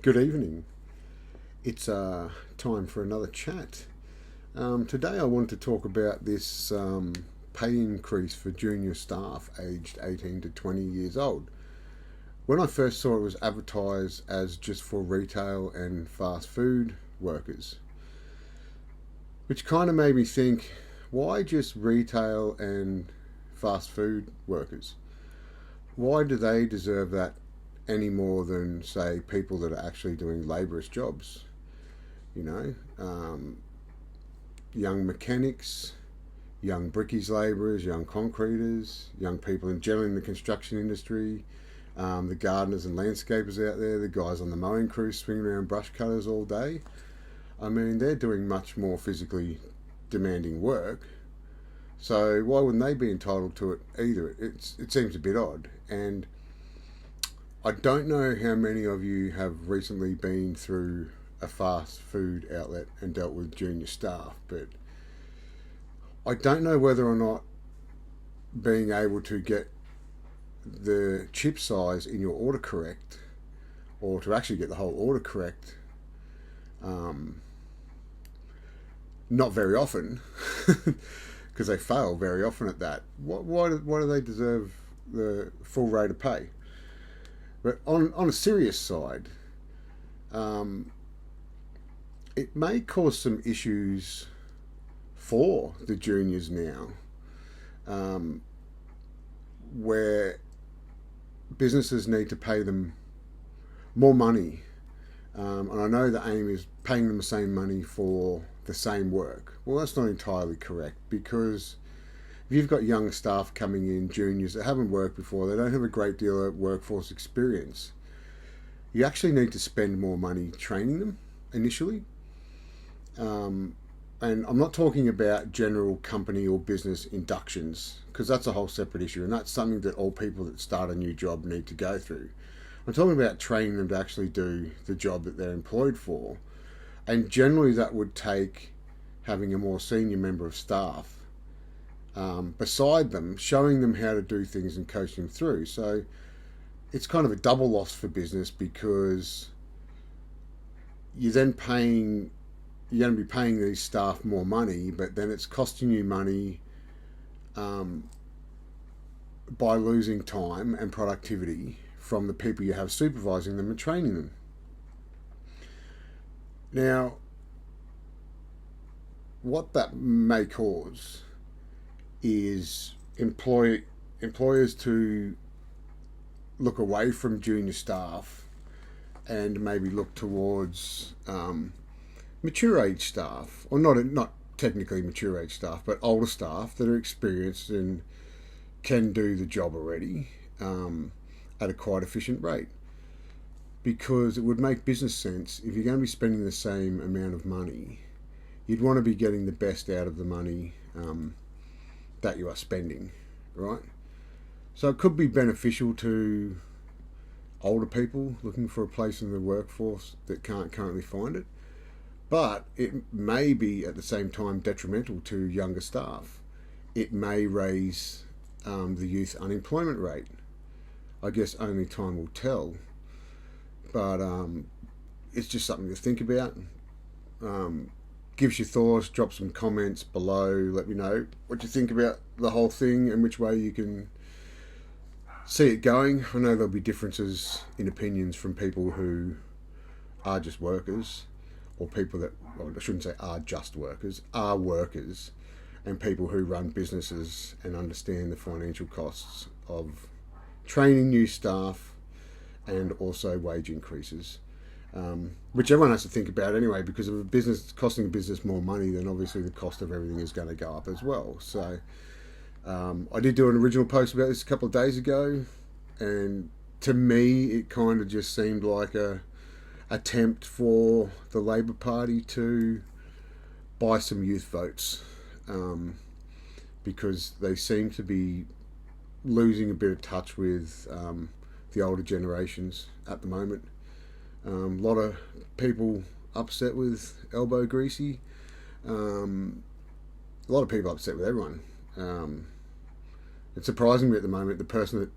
Good evening. It's time for another chat. Today I want to talk about this pay increase for junior staff aged 18 to 20 years old. When I first saw it, was advertised as just for retail and fast food workers, which kind of made me think, why just retail and fast food workers? Why do they deserve that any more than, say, people that are actually doing laborious jobs? You know, young mechanics, young brickies labourers, young concreters, young people in general in the construction industry, the gardeners and landscapers out there, the guys on the mowing crew swinging around brush cutters all day. I mean, they're doing much more physically demanding work. So why wouldn't they be entitled to it either? It seems a bit odd. And I don't know how many of you have recently been through a fast food outlet and dealt with junior staff, but I don't know whether or not being able to get the chip size in your order correct, or to actually get the whole order correct, not very often, because they fail very often at that. Why do they deserve the full rate of pay? But on a serious side, it may cause some issues for the juniors now, where businesses need to pay them more money. And I know the aim is paying them the same money for the same work. Well, that's not entirely correct, because if you've got young staff coming in, juniors that haven't worked before, they don't have a great deal of workforce experience, you actually need to spend more money training them initially. And I'm not talking about general company or business inductions, because that's a whole separate issue, and that's something that all people that start a new job need to go through. I'm talking about training them to actually do the job that they're employed for, and generally that would take having a more senior member of staff beside them, showing them how to do things and coaching them through. So it's kind of a double loss for business, because you're going to be paying these staff more money, but then it's costing you money by losing time and productivity from the people you have supervising them and training them. Now, what that may cause is employers to look away from junior staff and maybe look towards mature age staff, or not technically mature age staff, but older staff that are experienced and can do the job already at a quite efficient rate. Because it would make business sense, if you're going to be spending the same amount of money, you'd want to be getting the best out of the money that you are spending, right? So it could be beneficial to older people looking for a place in the workforce that can't currently find it, but it may be at the same time detrimental to younger staff. It may raise the youth unemployment rate. I guess only time will tell, but it's just something to think about. Give us your thoughts, drop some comments below, let me know what you think about the whole thing and which way you can see it going. I know there'll be differences in opinions from people who are just workers, or people that, well, I shouldn't say are just workers, are workers, and people who run businesses and understand the financial costs of training new staff and also wage increases, which everyone has to think about anyway, because if a business costing a business more money, then obviously the cost of everything is going to go up as well. So I did do an original post about this a couple of days ago, and to me it kind of just seemed like a attempt for the Labor Party to buy some youth votes, because they seem to be losing a bit of touch with the older generations at the moment. A lot of people upset with Elbow Greasy. A lot of people upset with everyone. It's surprising me at the moment, the person that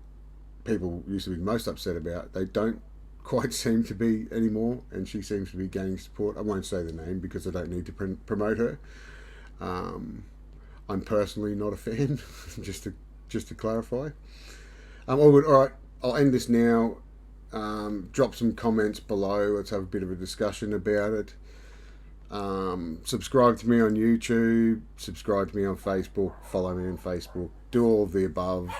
people used to be most upset about, they don't quite seem to be anymore, and she seems to be gaining support. I won't say the name because I don't need to promote her. I'm personally not a fan, just to clarify. All good. All right, I'll end this now. Drop some comments below. Let's have a bit of a discussion about it. Subscribe to me on YouTube. Subscribe to me on Facebook. Follow me on Facebook. Do all of the above.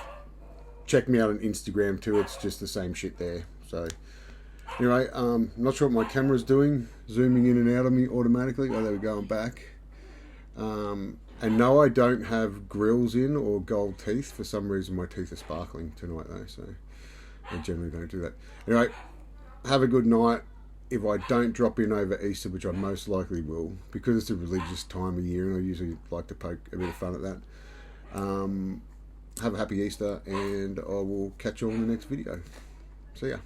Check me out on Instagram too. It's just the same shit there. So anyway, I'm not sure what my camera's doing. Zooming in and out of me automatically. Oh, there we go. I'm back. And no, I don't have grills in or gold teeth. For some reason, my teeth are sparkling tonight though. So I generally don't do that. Anyway, have a good night. If I don't drop in over Easter, which I most likely will, because it's a religious time of year and I usually like to poke a bit of fun at that. Have a happy Easter, and I will catch you all in the next video. See ya.